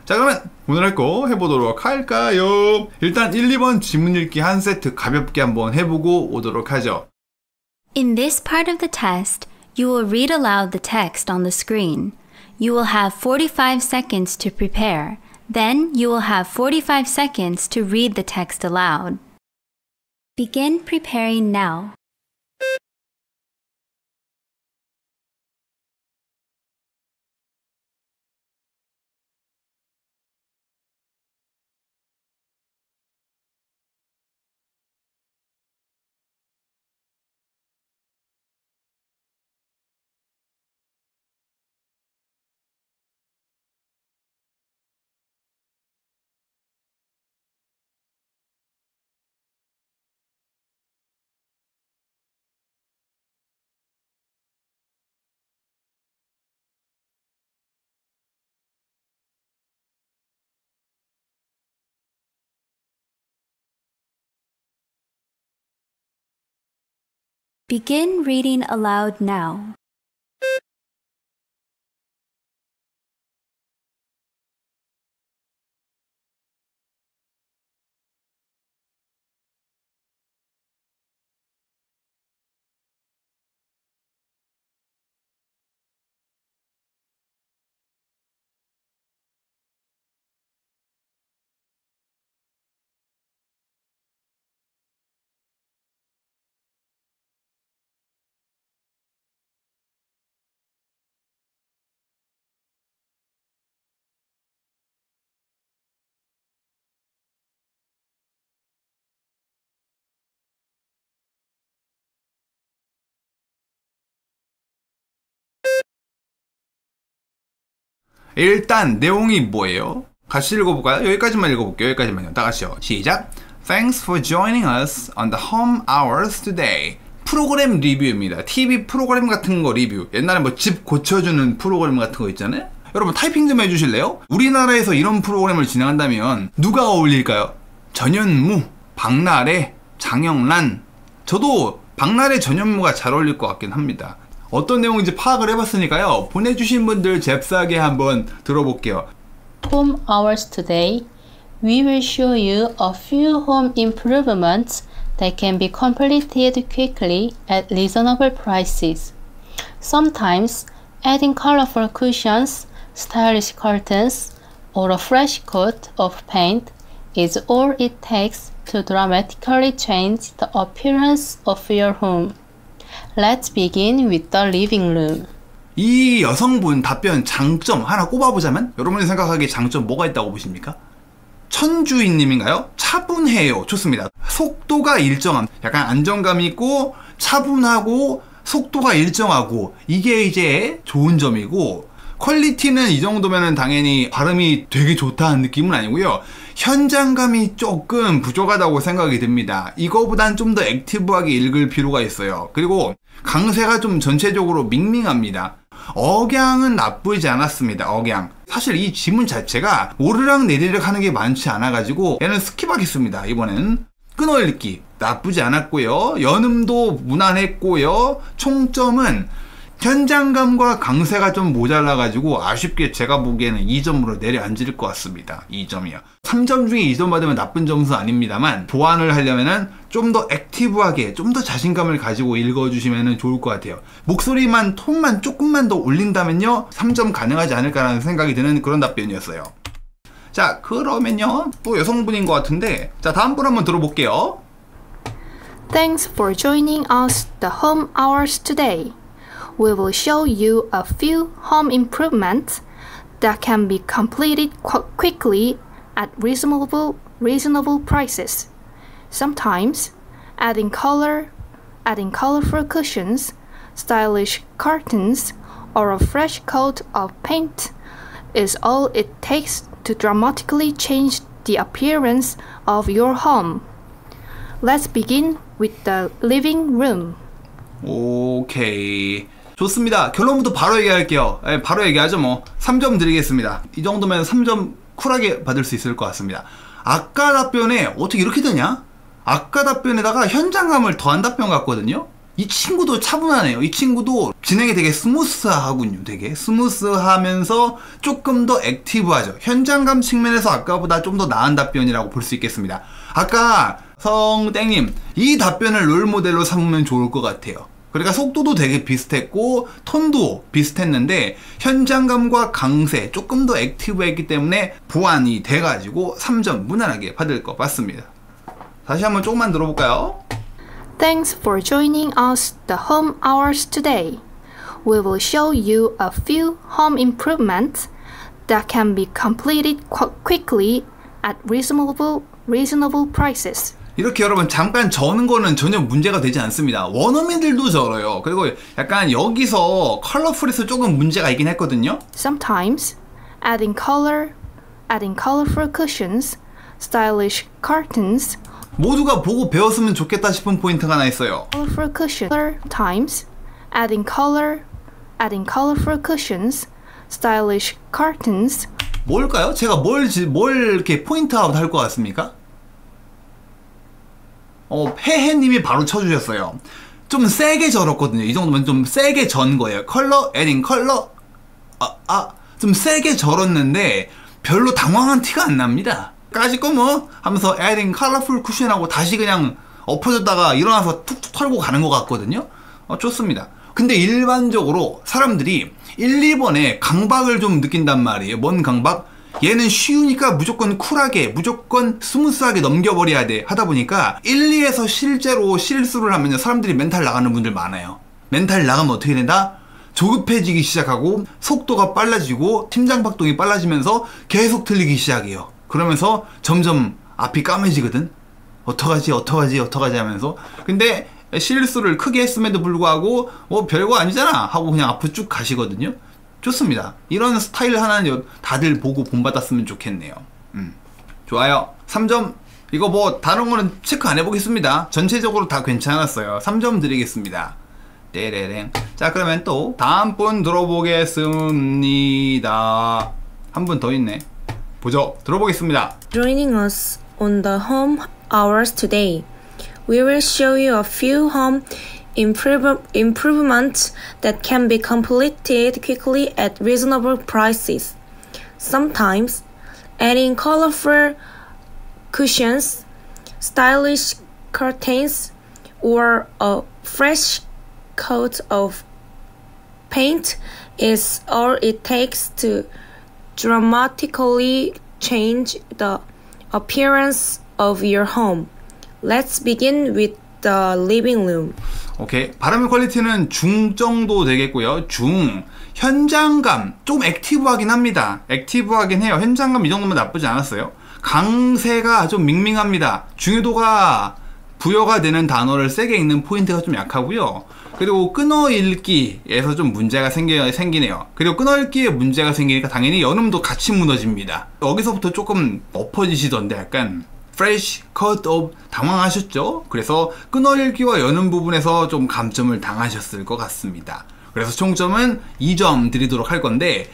자, 그러면 오늘 할 거 해보도록 할까요? 일단 1, 2번 지문 읽기 한 세트 가볍게 한번 해보고 오도록 하죠. In this part of the test, you will read aloud the text on the screen. You will have 45 seconds to prepare. Then you will have 45 seconds to read the text aloud. Begin preparing now. Begin reading aloud now. 일단 내용이 뭐예요? 같이 읽어볼까요? 여기까지만 읽어볼게요. 여기까지만요. 다 같이요. 시작! Thanks for joining us on the home hours today. 프로그램 리뷰입니다. TV 프로그램 같은 거 리뷰. 옛날에 뭐 집 고쳐주는 프로그램 같은 거 있잖아요? 여러분 타이핑 좀 해주실래요? 우리나라에서 이런 프로그램을 진행한다면 누가 어울릴까요? 전현무, 박나래, 장영란. 저도 박나래, 전현무가 잘 어울릴 것 같긴 합니다. 어떤 내용인지 파악을 해봤으니까요. 보내주신 분들 잽싸게 한번 들어볼게요. Home hours today. We will show you a few home improvements that can be completed quickly at reasonable prices. Sometimes adding colorful cushions, stylish curtains, or a fresh coat of paint is all it takes to dramatically change the appearance of your home. Let's begin with the living room. 이 여성분 답변 장점 하나 꼽아보자면 여러분이 생각하기에 장점 뭐가 있다고 보십니까? 천주인님인가요? 차분해요. 좋습니다. 속도가 일정함. 약간 안정감 있고 차분하고 속도가 일정하고 이게 이제 좋은 점이고, 퀄리티는 이 정도면은 당연히 발음이 되게 좋다는 느낌은 아니고요. 현장감이 조금 부족하다고 생각이 듭니다. 이거보단 좀 더 액티브하게 읽을 필요가 있어요. 그리고 강세가 좀 전체적으로 밍밍합니다. 억양은 나쁘지 않았습니다. 억양. 사실 이 지문 자체가 오르락 내리락 하는 게 많지 않아가지고 얘는 스킵하겠습니다. 이번엔 끊어읽기 나쁘지 않았고요. 연음도 무난했고요. 총점은 현장감과 강세가 좀 모자라가지고 아쉽게 제가 보기에는 2점으로 내려앉을 것 같습니다. 2점이요. 3점 중에 2점 받으면 나쁜 점수 아닙니다만 보완을 하려면은 좀 더 액티브하게 좀 더 자신감을 가지고 읽어주시면 좋을 것 같아요. 목소리만 톤만 조금만 더 올린다면요 3점 가능하지 않을까라는 생각이 드는 그런 답변이었어요. 자, 그러면요 또 여성분인 것 같은데, 자 다음 분 한번 들어볼게요. Thanks for joining us the home hours today. We will show you a few home improvements that can be completed quickly at reasonable prices. Sometimes adding colorful cushions, stylish curtains, or a fresh coat of paint is all it takes to dramatically change the appearance of your home. Let's begin with the living room. 오케이. 좋습니다. 결론부터 바로 얘기할게요. 네, 바로 얘기하죠 뭐. 3점 드리겠습니다. 이 정도면 3점 쿨하게 받을 수 있을 것 같습니다. 아까 답변에 어떻게 이렇게 되냐? 아까 답변에다가 현장감을 더한 답변 같거든요. 이 친구도 차분하네요. 이 친구도 진행이 되게 스무스하군요. 되게 스무스하면서 조금 더 액티브하죠. 현장감 측면에서 아까보다 좀 더 나은 답변이라고 볼 수 있겠습니다. 아까 성땡님, 이 답변을 롤모델로 삼으면 좋을 것 같아요. 그러니까 속도도 되게 비슷했고 톤도 비슷했는데 현장감과 강세 조금 더 액티브했기 때문에 보완이 돼가지고 3점 무난하게 받을 것 같습니다. 다시 한번 조금만 들어볼까요? Thanks for joining us the home hours today. We will show you a few home improvements that can be completed quickly at reasonable prices. 이렇게 여러분 잠깐 저는 거는 전혀 문제가 되지 않습니다. 원어민들도 저어요. 그리고 약간 여기서 컬러풀에서 조금 문제가 있긴 했거든요. Sometimes adding colorful cushions, stylish curtains, 모두가 보고 배웠으면 좋겠다 싶은 포인트가 하나 있어요. colorful cushions. Times adding colorful cushions, stylish curtains. 뭘까요? 제가 뭘 이렇게 포인트아웃 할 것 같습니까? 폐해님이 바로 쳐주셨어요. 좀 세게 절었거든요. 이 정도면 좀 세게 전 거예요. 컬러, 에딩 컬러. 좀 세게 절었는데 별로 당황한 티가 안 납니다. 까짓 거 뭐 하면서 에딩 컬러풀 쿠션하고 다시 그냥 엎어졌다가 일어나서 툭툭 털고 가는 것 같거든요. 좋습니다. 근데 일반적으로 사람들이 1, 2번에 강박을 좀 느낀단 말이에요. 뭔 강박? 얘는 쉬우니까 무조건 쿨하게 무조건 스무스하게 넘겨버려야 돼 하다 보니까 1, 2에서 실제로 실수를 하면 사람들이 멘탈 나가는 분들 많아요. 멘탈 나가면 어떻게 된다? 조급해지기 시작하고 속도가 빨라지고 심장박동이 빨라지면서 계속 틀리기 시작해요. 그러면서 점점 앞이 까매지거든. 어떡하지 하면서. 근데 실수를 크게 했음에도 불구하고 별거 아니잖아 하고 그냥 앞으로 쭉 가시거든요. 좋습니다. 이런 스타일 하나는 다들 보고 본받았으면 좋겠네요. 좋아요. 3점. 이거 뭐 다른 거는 체크 안 해보겠습니다. 전체적으로 다 괜찮았어요. 3점 드리겠습니다. 떼레랭. 자, 그러면 또 다음 분 들어보겠습니다. 한 분 더 있네. 보죠. 들어보겠습니다. Joining us on the home hours today, we will show you a few home improvements that can be completed quickly at reasonable prices. Sometimes, adding colorful cushions, stylish curtains, or a fresh coat of paint is all it takes to dramatically change the appearance of your home. Let's begin with the living room. 오케이. 발음의 퀄리티는 중 정도 되겠고요. 중. 현장감. 좀 액티브하긴 합니다. 액티브하긴 해요. 현장감 이 정도면 나쁘지 않았어요. 강세가 좀 밍밍합니다. 중요도가 부여가 되는 단어를 세게 읽는 포인트가 좀 약하고요. 그리고 끊어읽기에서 좀 문제가 생기네요. 그리고 끊어읽기에 문제가 생기니까 당연히 연음도 같이 무너집니다. 여기서부터 조금 엎어지시던데 약간 fresh cut of 당황하셨죠? 그래서 끊어읽기와 연음 부분에서 좀 감점을 당하셨을 것 같습니다. 그래서 총점은 2점 드리도록 할 건데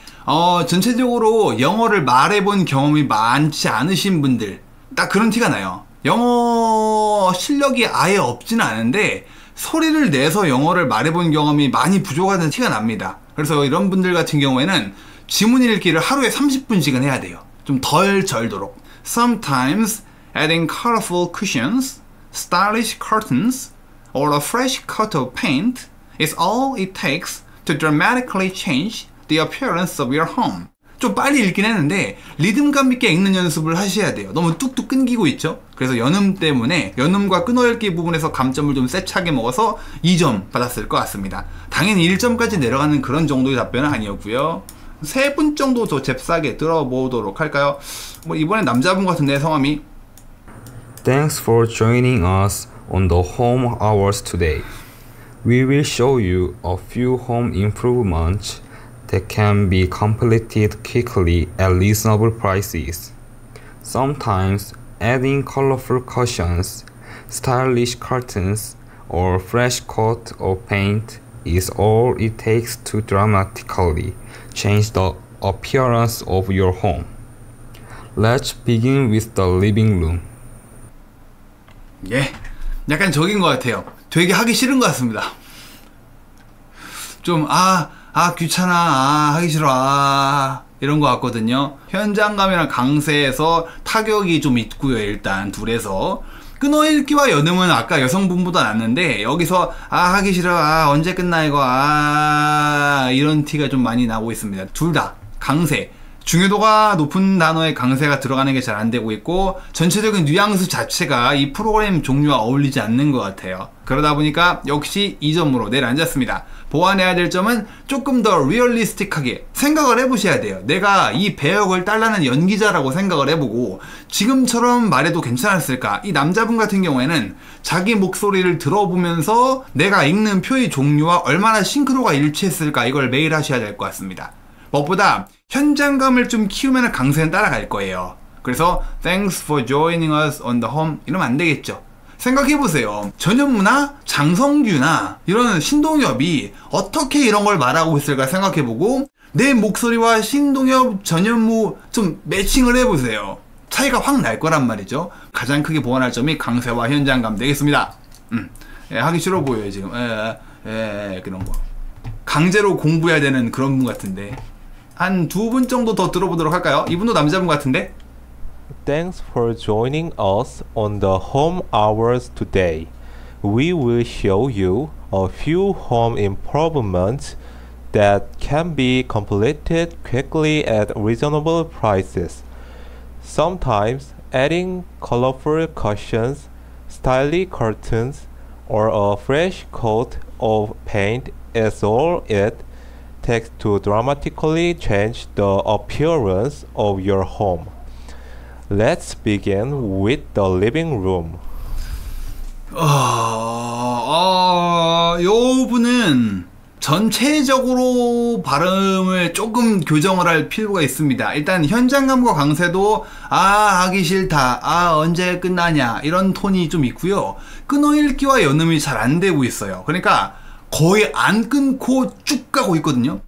전체적으로 영어를 말해본 경험이 많지 않으신 분들 딱 그런 티가 나요. 영어 실력이 아예 없지는 않은데 소리를 내서 영어를 말해본 경험이 많이 부족하다는 티가 납니다. 그래서 이런 분들 같은 경우에는 지문 읽기를 하루에 30분씩은 해야 돼요. 좀 덜 절도록. Sometimes adding colorful cushions, stylish curtains, or a fresh coat of paint is all it takes to dramatically change the appearance of your home. 좀 빨리 읽긴 했는데 리듬감 있게 읽는 연습을 하셔야 돼요. 너무 뚝뚝 끊기고 있죠. 그래서 연음 때문에 연음과 끊어읽기 부분에서 감점을 좀 세차게 먹어서 2점 받았을 것 같습니다. 당연히 1점까지 내려가는 그런 정도의 답변은 아니었고요. 3분 정도 더 잽싸게 들어보도록 할까요? 뭐 이번엔 남자분 같은데 성함이 Thanks for joining us on the home hours today. We will show you a few home improvements that can be completed quickly at reasonable prices. Sometimes adding colorful cushions, stylish curtains, or fresh coat of paint is all it takes to dramatically change the appearance of your home. Let's begin with the living room. 예, 약간 저긴 것 같아요. 되게 하기 싫은 것 같습니다. 좀 귀찮아, 하기 싫어, 이런 것 같거든요. 현장감이랑 강세에서 타격이 좀 있고요. 일단 둘에서 끊어읽기와 연음은 아까 여성분보다 낫는데, 여기서 하기 싫어, 언제 끝나 이거, 이런 티가 좀 많이 나고 있습니다. 둘 다 강세, 중요도가 높은 단어에 강세가 들어가는 게 잘 안 되고 있고, 전체적인 뉘앙스 자체가 이 프로그램 종류와 어울리지 않는 것 같아요. 그러다 보니까 역시 이 점으로 내려앉았습니다. 보완해야 될 점은 조금 더 리얼리스틱하게 생각을 해보셔야 돼요. 내가 이 배역을 딸라는 연기자라고 생각을 해보고 지금처럼 말해도 괜찮았을까? 이 남자분 같은 경우에는 자기 목소리를 들어보면서 내가 읽는 표의 종류와 얼마나 싱크로가 일치했을까, 이걸 매일 하셔야 될 것 같습니다. 무엇보다 현장감을 좀 키우면 강세는 따라갈 거예요. 그래서 Thanks for joining us on the home 이러면 안 되겠죠. 생각해보세요. 전현무나 장성규나 이런 신동엽이 어떻게 이런 걸 말하고 있을까 생각해보고 내 목소리와 신동엽, 전현무 좀 매칭을 해보세요. 차이가 확 날 거란 말이죠. 가장 크게 보완할 점이 강세와 현장감 되겠습니다. 하기 싫어 보여요 지금. 그런 거 강제로 공부해야 되는 그런 분 같은데, 한 두 분 정도 더 들어보도록 할까요? 이분도 남자분 같은데. Thanks for joining us on the home hours today. We will show you a few home improvements that can be completed quickly at reasonable prices. Sometimes adding colorful cushions, stylish curtains, or a fresh coat of paint is all it takes to dramatically change the appearance of your home. Let's begin with the living room. 요 분은 전체적으로 발음을 조금 교정을 할 필요가 있습니다. 일단 현장감과 강세도 하기 싫다, 언제 끝나냐, 이런 톤이 좀 있고요. 끊어읽기와 연음이 잘 안 되고 있어요. 그러니까 거의 안 끊고 쭉 가고 있거든요.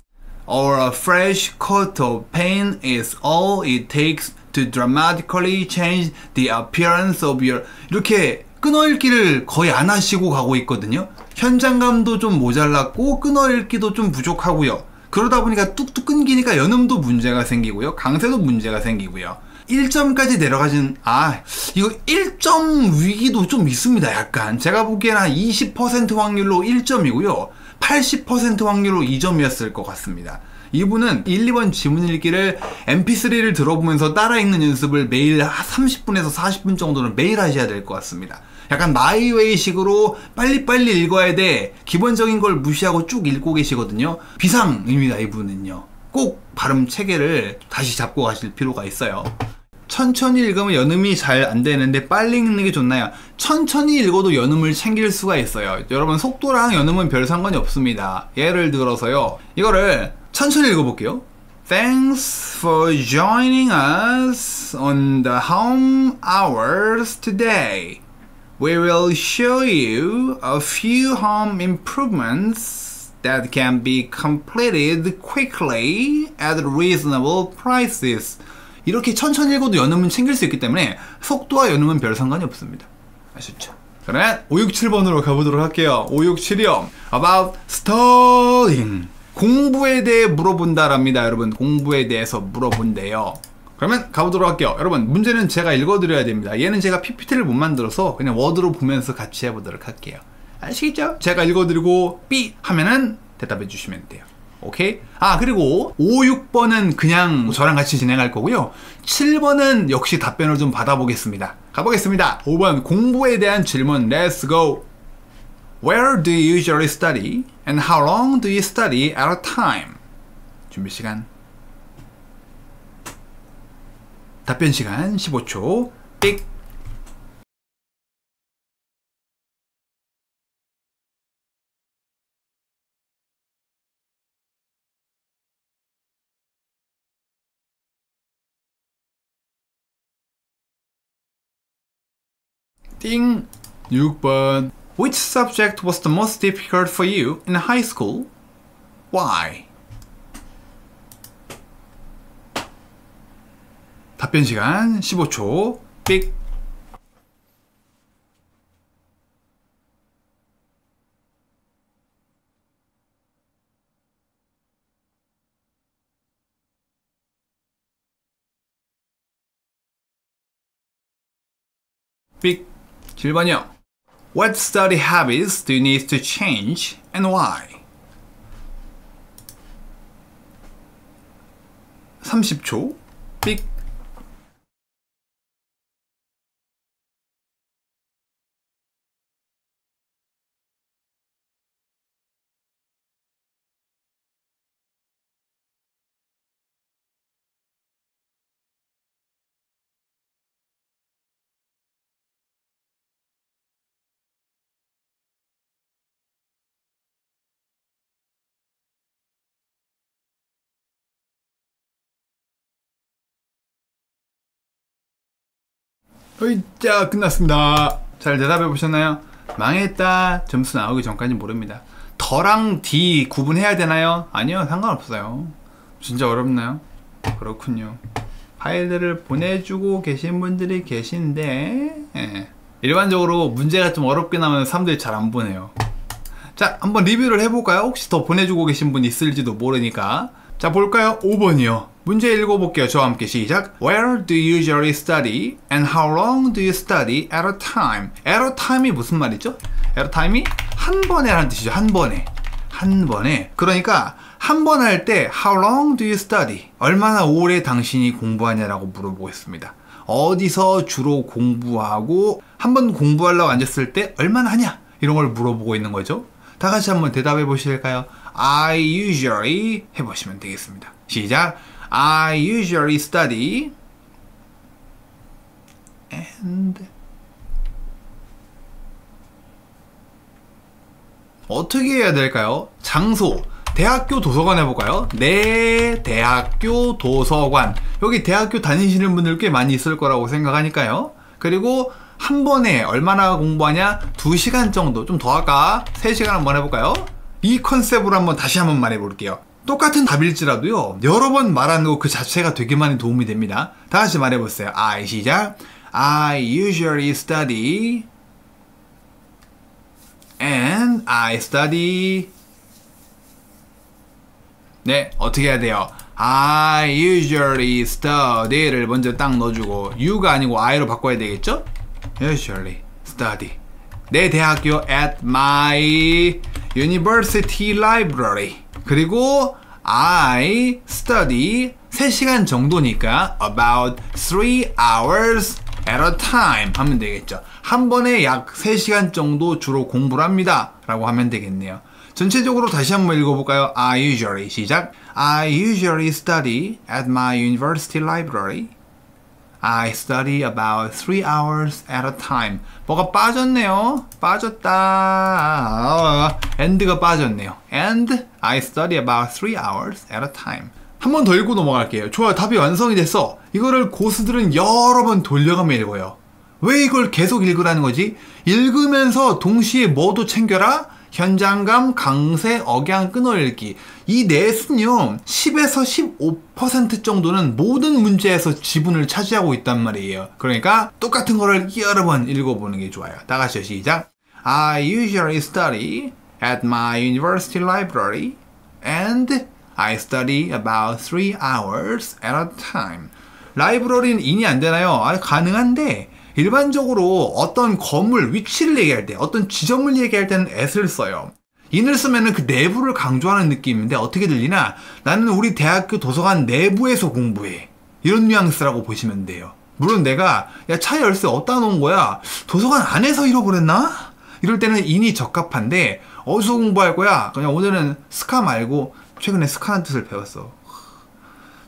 Or a fresh coat of paint is all it takes to dramatically change the appearance of your, 이렇게 끊어읽기를 거의 안 하시고 가고 있거든요. 현장감도 좀 모자랐고 끊어읽기도 좀 부족하고요. 그러다 보니까 뚝뚝 끊기니까 연음도 문제가 생기고요. 강세도 문제가 생기고요. 1점까지 내려가진, 이거 1점 위기도 좀 있습니다. 약간 제가 보기에는 한 20% 확률로 1점이고요 80% 확률로 2점이었을 것 같습니다. 이분은 1, 2번 지문 읽기를 mp3를 들어보면서 따라 읽는 연습을 매일 30분에서 40분 정도는 매일 하셔야 될 것 같습니다. 약간 마이웨이 식으로 빨리빨리 읽어야 돼, 기본적인 걸 무시하고 쭉 읽고 계시거든요. 비상입니다. 이분은요. 꼭 발음 체계를 다시 잡고 가실 필요가 있어요. 천천히 읽으면 연음이 잘 안 되는데 빨리 읽는 게 좋나요? 천천히 읽어도 연음을 챙길 수가 있어요. 여러분, 속도랑 연음은 별 상관이 없습니다. 예를 들어서요, 이거를 천천히 읽어볼게요. Thanks for joining us on the home hours today. We will show you a few home improvements that can be completed quickly at reasonable prices. 이렇게 천천히 읽어도 연음은 챙길 수 있기 때문에 속도와 연음은 별 상관이 없습니다. 아셨죠? 그러면 567번으로 가보도록 할게요. 567이요. About studying. 공부에 대해 물어본다랍니다. 여러분, 공부에 대해서 물어본대요. 그러면 가보도록 할게요. 여러분, 문제는 제가 읽어드려야 됩니다. 얘는 제가 PPT를 못 만들어서 그냥 워드로 보면서 같이 해보도록 할게요. 아시겠죠? 제가 읽어드리고 삐 하면은 대답해 주시면 돼요. 오케이? 그리고 5, 6번은 그냥 저랑 같이 진행할 거고요. 7번은 역시 답변을 좀 받아보겠습니다. 가보겠습니다. 5번 공부에 대한 질문. Let's go. Where do you usually study? And how long do you study at a time? 준비 시간. 답변 시간 15초. 삑. 띵. 6번. Which subject was the most difficult for you in high school? Why? 답변 시간 15초. 삑. 삑. 7번이요. What study habits do you need to change and why? 30초. 삑. 자, 끝났습니다. 잘 대답해 보셨나요? 망했다. 점수 나오기 전까지 모릅니다. 더랑 D 구분해야 되나요? 아니요, 상관없어요. 진짜 어렵나요? 그렇군요. 파일들을 보내주고 계신 분들이 계신데, 예. 일반적으로 문제가 좀 어렵게 나오면 사람들이 잘 안 보내요. 자, 한번 리뷰를 해볼까요? 혹시 더 보내주고 계신 분 있을지도 모르니까. 자, 볼까요? 5번이요. 문제 읽어볼게요. 저와 함께 시작. Where do you usually study? And how long do you study at a time? At a time이 무슨 말이죠? At a time이 한 번에 라는 뜻이죠. 한 번에. 한 번에. 그러니까 한 번 할 때 How long do you study? 얼마나 오래 당신이 공부하냐라고 물어보겠습니다. 어디서 주로 공부하고 한 번 공부하려고 앉았을 때 얼마나 하냐? 이런 걸 물어보고 있는 거죠. 다 같이 한번 대답해 보실까요? I usually 해보시면 되겠습니다. 시작. I usually study and 어떻게 해야 될까요? 장소 대학교 도서관 해볼까요? 네, 대학교 도서관. 여기 대학교 다니시는 분들 꽤 많이 있을 거라고 생각하니까요. 그리고 한 번에 얼마나 공부하냐? 2시간 정도. 좀 더 할까? 3시간 한번 해볼까요? 이 컨셉으로 한번 다시 한번 말해볼게요. 똑같은 답일지라도요, 여러 번 말하는 거 그 자체가 되게 많이 도움이 됩니다. 다 같이 말해보세요. I 시작. I usually study and I study. 네, 어떻게 해야 돼요? I usually study를 먼저 딱 넣어주고 you가 아니고 I로 바꿔야 되겠죠? Usually study. 내 대학교 at my university library. 그리고 I study 3시간 정도니까 about 3 hours at a time 하면 되겠죠. 한 번에 약 3시간 정도 주로 공부를 합니다 라고 하면 되겠네요. 전체적으로 다시 한번 읽어볼까요? I usually 시작. I usually study at my university library. I study about 3 hours at a time. 뭐가 빠졌네요. 빠졌다. and가 빠졌네요. And I study about 3 hours at a time. 한 번 더 읽고 넘어갈게요. 좋아요. 답이 완성이 됐어. 이거를 고수들은 여러 번 돌려가며 읽어요. 왜 이걸 계속 읽으라는 거지? 읽으면서 동시에 뭐도 챙겨라? 현장감, 강세, 억양, 끊어읽기. 이 넷은요 10에서 15% 정도는 모든 문제에서 지분을 차지하고 있단 말이에요. 그러니까 똑같은 거를 여러 번 읽어보는 게 좋아요. 다 같이 시작. I usually study at my university library and I study about 3 hours at a time. 라이브러리는 인이 안 되나요? 가능한데 일반적으로 어떤 건물 위치를 얘기할 때, 어떤 지점을 얘기할 때는 at을 써요. in을 쓰면은 그 내부를 강조하는 느낌인데 어떻게 들리나? 나는 우리 대학교 도서관 내부에서 공부해. 이런 뉘앙스라고 보시면 돼요. 물론 내가 야 차 열쇠 어디다 놓은 거야? 도서관 안에서 잃어버렸나? 이럴 때는 in이 적합한데 어디서 공부할 거야? 그냥 오늘은 스카 말고 최근에 스카라는 뜻을 배웠어.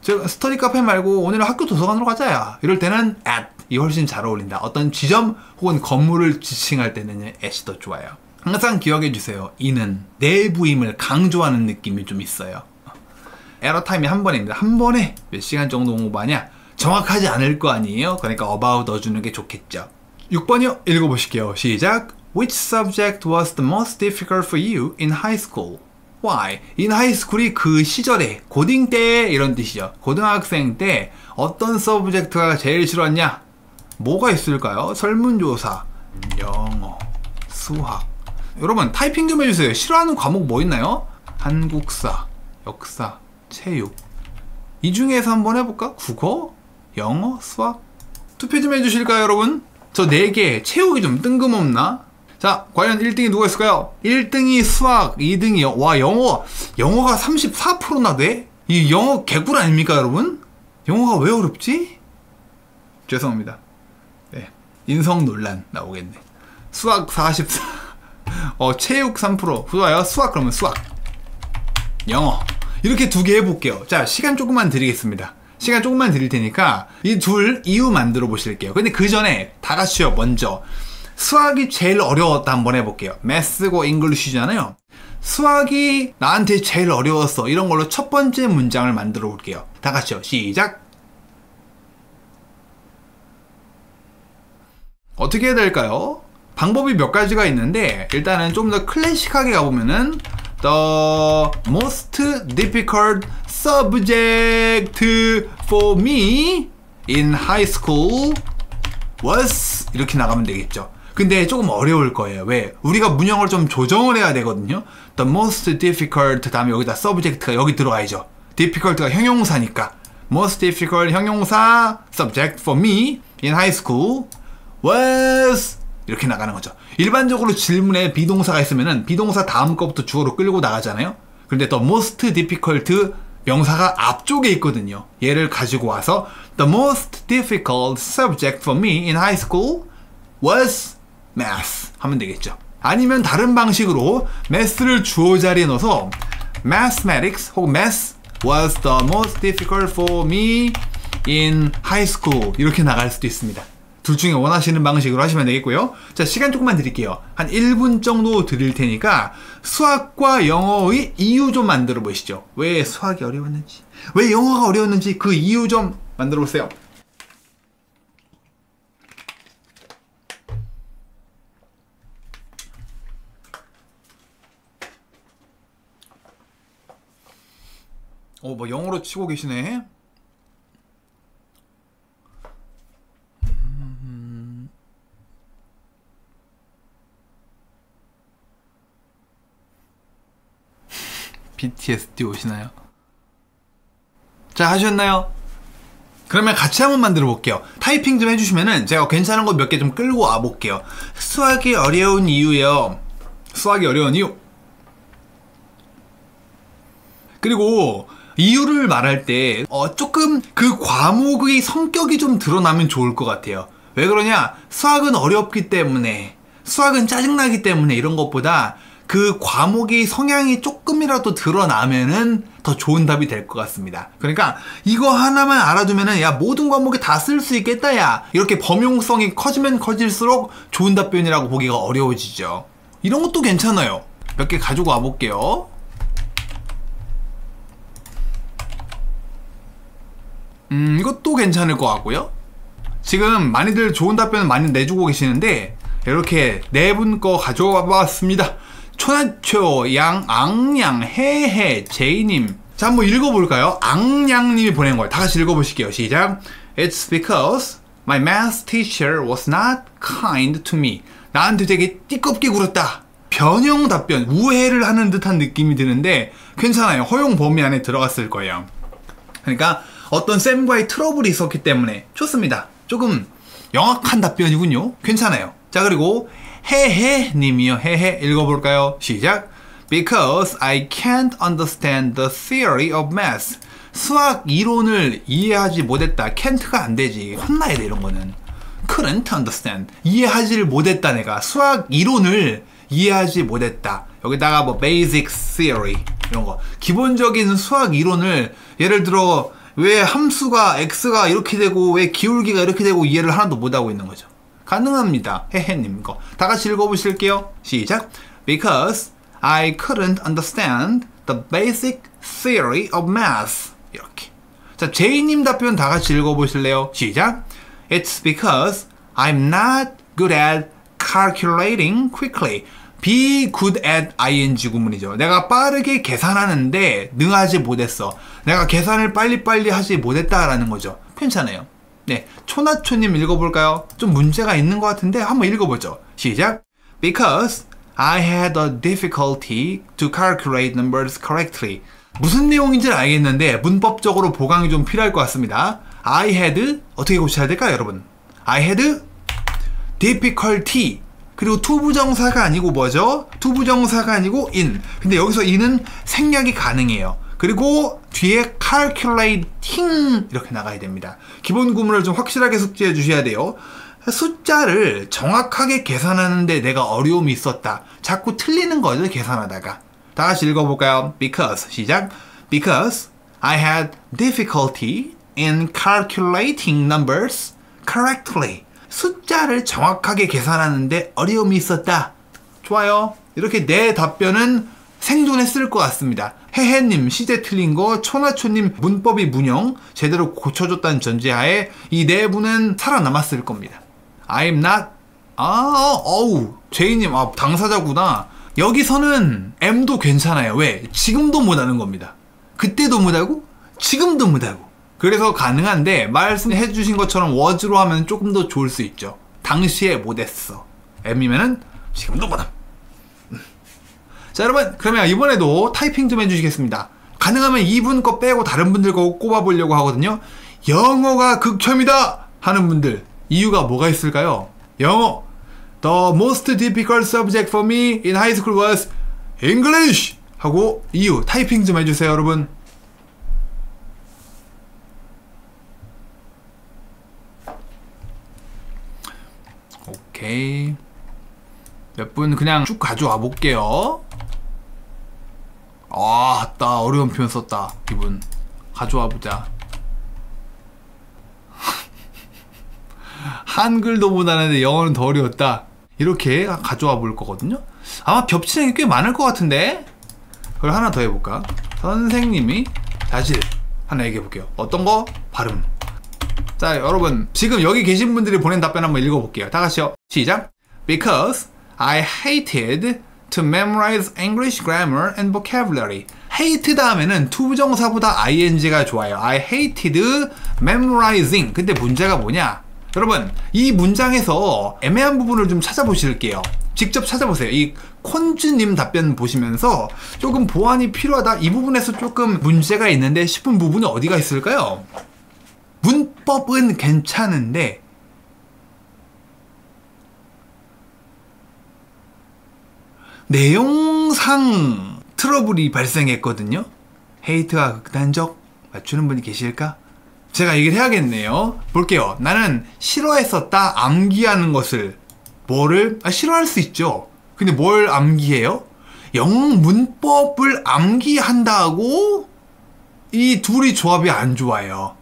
제가 스터디 카페 말고 오늘은 학교 도서관으로 가자야. 이럴 때는 at 이 훨씬 잘 어울린다. 어떤 지점 혹은 건물을 지칭할 때는 at이 더 좋아요. 항상 기억해 주세요. 이는 내부임을 강조하는 느낌이 좀 있어요. 에러 타임이 한 번입니다. 한 번에 몇 시간 정도 공부하냐? 정확하지 않을 거 아니에요? 그러니까 about 넣어주는 게 좋겠죠. 6번이요. 읽어보실게요. 시작. Which subject was the most difficult for you in high school? Why? in high school이 그 시절에 고딩 때 이런 뜻이죠. 고등학생 때 어떤 서브젝트가 제일 싫었냐? 뭐가 있을까요? 설문조사, 영어, 수학. 여러분 타이핑 좀 해주세요. 싫어하는 과목 뭐 있나요? 한국사, 역사, 체육. 이 중에서 한번 해볼까? 국어, 영어, 수학. 투표 좀 해주실까요 여러분? 저 4개 채우기 좀 뜬금없나? 자, 과연 1등이 누가 있을까요? 1등이 수학, 2등이 와, 영어가 34%나 돼? 이 영어 개꿀 아닙니까, 여러분? 영어가 왜 어렵지? 죄송합니다. 네, 인성 논란 나오겠네. 수학 44, 체육 3%. 좋아요. 수학 그러면 수학. 영어. 이렇게 2개 해볼게요. 자, 시간 조금만 드리겠습니다. 시간 조금만 드릴 테니까 이 둘 이유 만들어 보실게요. 근데 그 전에 다 같이요. 먼저 수학이 제일 어려웠다 한번 해볼게요. Math고 English잖아요. 수학이 나한테 제일 어려웠어. 이런 걸로 첫 번째 문장을 만들어 볼게요. 다 같이요. 시작. 어떻게 해야 될까요? 방법이 몇 가지가 있는데 일단은 좀 더 클래식하게 가보면은 The most difficult subject for me in high school was 이렇게 나가면 되겠죠. 근데 조금 어려울 거예요. 왜? 우리가 문형을 좀 조정을 해야 되거든요. The most difficult 다음에 여기다 subject가 여기 들어가야죠. difficult가 형용사니까 most difficult 형용사 subject for me in high school was 이렇게 나가는 거죠. 일반적으로 질문에 비동사가 있으면은 비동사 다음 거부터 주어로 끌고 나가잖아요. 그런데 the most difficult 명사가 앞쪽에 있거든요. 얘를 가지고 와서 the most difficult subject for me in high school was math 하면 되겠죠. 아니면 다른 방식으로 math를 주어 자리에 넣어서 mathematics 혹은 math was the most difficult for me in high school 이렇게 나갈 수도 있습니다. 둘 중에 원하시는 방식으로 하시면 되겠고요. 자, 시간 조금만 드릴게요. 한 1분 정도 드릴 테니까 수학과 영어의 이유 좀 만들어 보시죠. 왜 수학이 어려웠는지, 왜 영어가 어려웠는지 그 이유 좀 만들어 보세요. 뭐 영어로 치고 계시네. BTSD 오시나요? 자, 하셨나요? 그러면 같이 한번 만들어 볼게요. 타이핑 좀 해주시면은 제가 괜찮은 거 몇 개 좀 끌고 와 볼게요. 수학이 어려운 이유요. 수학이 어려운 이유. 그리고 이유를 말할 때 조금 그 과목의 성격이 좀 드러나면 좋을 것 같아요. 왜 그러냐? 수학은 어렵기 때문에, 수학은 짜증나기 때문에 이런 것보다 그 과목의 성향이 조금이라도 드러나면은 더 좋은 답이 될 것 같습니다. 그러니까 이거 하나만 알아두면은 야 모든 과목에 다 쓸 수 있겠다 야 이렇게 범용성이 커지면 커질수록 좋은 답변이라고 보기가 어려워지죠. 이런 것도 괜찮아요. 몇 개 가지고 와볼게요. 이것도 괜찮을 것 같고요. 지금 많이들 좋은 답변을 많이 내주고 계시는데 이렇게 네 분 거 가져와 봤습니다. 초나초, 양, 앙양, 해해, 제이님. 자, 한번 읽어볼까요? 앙양님이 보낸 거예요. 다 같이 읽어보실게요. 시작. It's because my math teacher was not kind to me. 나한테 되게 띠껍게 굴었다. 변형 답변, 우회를 하는 듯한 느낌이 드는데 괜찮아요. 허용 범위 안에 들어갔을 거예요. 그러니까 어떤 쌤과의 트러블이 있었기 때문에 좋습니다. 조금 영악한 답변이군요. 괜찮아요. 자, 그리고 해해 님이요. 해해 읽어볼까요? 시작. Because I can't understand the theory of math. 수학 이론을 이해하지 못했다. can't가 안 되지. 혼나야 돼 이런 거는. couldn't understand. 이해하지를 못했다. 내가 수학 이론을 이해하지 못했다. 여기다가 뭐 basic theory 이런 거. 기본적인 수학 이론을 예를 들어 왜 함수가 x가 이렇게 되고 왜 기울기가 이렇게 되고 이해를 하나도 못하고 있는 거죠. 가능합니다. 해해님 거. 다 같이 읽어보실게요. 시작. Because I couldn't understand the basic theory of math. 이렇게. 자, 제이님 답변 다 같이 읽어보실래요? 시작. It's because I'm not good at calculating quickly. be good at ing 구문이죠. 내가 빠르게 계산하는데 능하지 못했어. 내가 계산을 빨리빨리 하지 못했다라는 거죠. 괜찮아요. 네, 초나초님 읽어볼까요? 좀 문제가 있는 것 같은데 한번 읽어보죠. 시작. Because I had a difficulty to calculate numbers correctly. 무슨 내용인지는 알겠는데 문법적으로 보강이 좀 필요할 것 같습니다. I had 어떻게 고쳐야 될까요, 여러분? I had difficulty. 그리고 투부정사가 아니고 뭐죠? 투부정사가 아니고 in. 근데 여기서 in은 생략이 가능해요. 그리고 뒤에 calculating 이렇게 나가야 됩니다. 기본 구문을 좀 확실하게 숙지해 주셔야 돼요. 숫자를 정확하게 계산하는데 내가 어려움이 있었다. 자꾸 틀리는 거죠, 계산하다가. 다 같이 읽어볼까요? Because, 시작. Because I had difficulty in calculating numbers correctly. 숫자를 정확하게 계산하는데 어려움이 있었다. 좋아요. 이렇게 내 답변은 생존에 쓸 것 같습니다. 해해님 시제 틀린 거, 초나초님 문법이 문형 제대로 고쳐줬다는 전제하에 이 네 분은 살아남았을 겁니다. I'm not. 제이님, 당사자구나. 여기서는 M도 괜찮아요. 왜? 지금도 못하는 겁니다. 그때도 못하고, 지금도 못하고. 그래서 가능한데, 말씀해 주신 것처럼 was로 하면 조금 더 좋을 수 있죠. 당시에 못했어. M이면은, 지금도 못함. 자, 여러분, 그러면 이번에도 타이핑 좀 해주시겠습니다. 가능하면 이분 거 빼고 다른 분들 거 꼽아보려고 하거든요. 영어가 극혐이다! 하는 분들. 이유가 뭐가 있을까요? 영어. The most difficult subject for me in high school was English! 하고 이유 타이핑 좀 해주세요, 여러분. 오케이. 몇 분 그냥 쭉 가져와 볼게요. 나 어려운 표현 썼다. 이분 가져와 보자. 한글도 못하는데 영어는 더 어려웠다. 이렇게 가져와 볼 거거든요. 아마 겹치는 게 꽤 많을 것 같은데. 그걸 하나 더 해볼까? 선생님이 자질 하나 얘기해 볼게요. 어떤 거? 발음. 자, 여러분 지금 여기 계신 분들이 보낸 답변 한번 읽어볼게요. 다 같이요. 시작. Because I hated to memorize English grammar and vocabulary. hate 다음에는 투부정사보다 ing가 좋아요. I hated memorizing. 근데 문제가 뭐냐? 여러분 이 문장에서 애매한 부분을 좀 찾아보실게요. 직접 찾아보세요. 이 콘즈님 답변 보시면서 조금 보완이 필요하다, 이 부분에서 조금 문제가 있는데 싶은 부분이 어디가 있을까요? 문법은 괜찮은데 내용상 트러블이 발생했거든요. 헤이트가 극단적? 맞추는 분이 계실까? 제가 얘기를 해야겠네요. 볼게요. 나는 싫어했었다. 암기하는 것을. 뭐를? 싫어할 수 있죠. 근데 뭘 암기해요? 영어 문법을 암기한다고? 이 둘이 조합이 안 좋아요.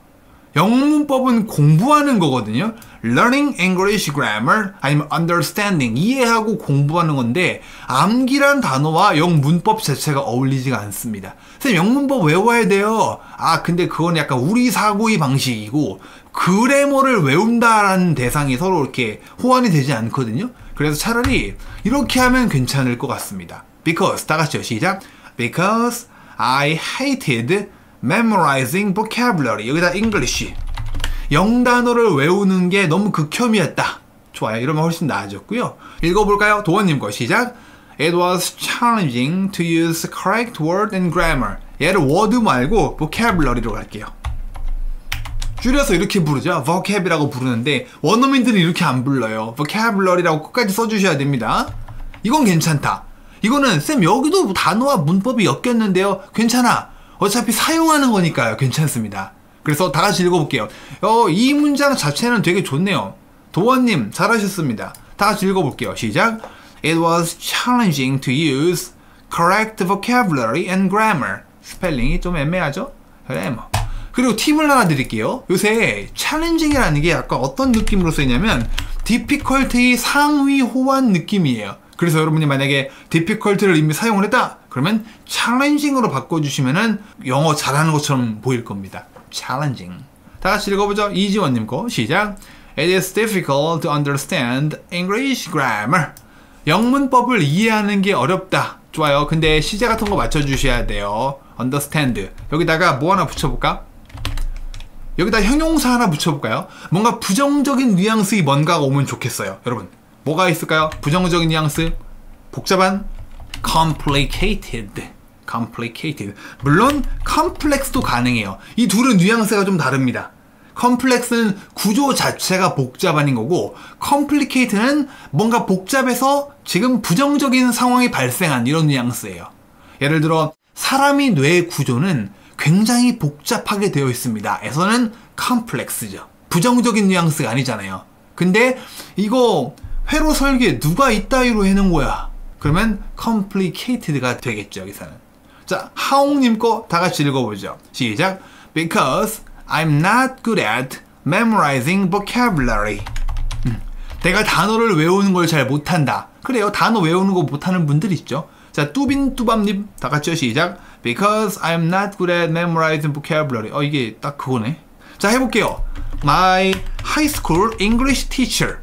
영어 문법은 공부하는 거거든요. Learning English Grammar 아니면 Understanding, 이해하고 공부하는 건데 암기란 단어와 영어 문법 자체가 어울리지가 않습니다. 선생님 영어 문법 외워야 돼요. 근데 그건 약간 우리 사고의 방식이고 그래머를 외운다라는 대상이 서로 이렇게 호환이 되지 않거든요. 그래서 차라리 이렇게 하면 괜찮을 것 같습니다. Because, 다 같이요. 시작. Because I hated memorizing vocabulary. 여기다 English. 영단어를 외우는 게 너무 극혐이었다. 좋아요. 이러면 훨씬 나아졌고요. 읽어볼까요? 도원님 거 시작. It was challenging to use correct word and grammar. 얘를 word 말고 vocabulary로 갈게요. 줄여서 이렇게 부르죠. vocab이라고 부르는데 원어민들은 이렇게 안 불러요. vocabulary라고 끝까지 써주셔야 됩니다. 이건 괜찮다. 이거는 쌤 여기도 단어와 문법이 엮였는데요. 괜찮아. 어차피 사용하는 거니까요. 괜찮습니다. 그래서 다 같이 읽어볼게요. 이 문장 자체는 되게 좋네요. 도원님 잘하셨습니다. 다 같이 읽어볼게요. 시작. It was challenging to use correct vocabulary and grammar. 스펠링이 좀 애매하죠? grammar. 그리고 팁을 하나 드릴게요. 요새 challenging이라는 게 약간 어떤 느낌으로 쓰이냐면 difficulty 상위 호환 느낌이에요. 그래서 여러분이 만약에 difficulty를 이미 사용을 했다 그러면 challenging으로 바꿔주시면은 영어 잘하는 것처럼 보일 겁니다. challenging. 다 같이 읽어보죠. 이지원님 거 시작. It is difficult to understand English grammar. 영문법을 이해하는 게 어렵다. 좋아요. 근데 시제 같은 거 맞춰주셔야 돼요. understand. 여기다가 뭐 하나 붙여볼까? 여기다 형용사 하나 붙여볼까요? 뭔가 부정적인 뉘앙스의 뭔가가 오면 좋겠어요. 여러분 뭐가 있을까요? 부정적인 뉘앙스. 복잡한. complicated. complicated. 물론 complex도 가능해요. 이 둘은 뉘앙스가 좀 다릅니다. 컴플렉스는 구조 자체가 복잡한 거고, 컴플리케이트는 뭔가 복잡해서 지금 부정적인 상황이 발생한 이런 뉘앙스예요. 예를 들어 사람이 뇌의 구조는 굉장히 복잡하게 되어 있습니다. 에서는 컴플렉스죠. 부정적인 뉘앙스가 아니잖아요. 근데 이거 회로 설계 누가 이따위로 해놓은 거야? 그러면 complicated가 되겠죠, 여기서는. 자, 하옹님 거 다 같이 읽어보죠. 시작. Because I'm not good at memorizing vocabulary. 내가 단어를 외우는 걸 잘 못한다. 그래요, 단어 외우는 거 못하는 분들 있죠. 자, 뚜빈뚜밤님 다 같이요. 시작. Because I'm not good at memorizing vocabulary. 이게 딱 그거네. 자, 해볼게요. My high school English teacher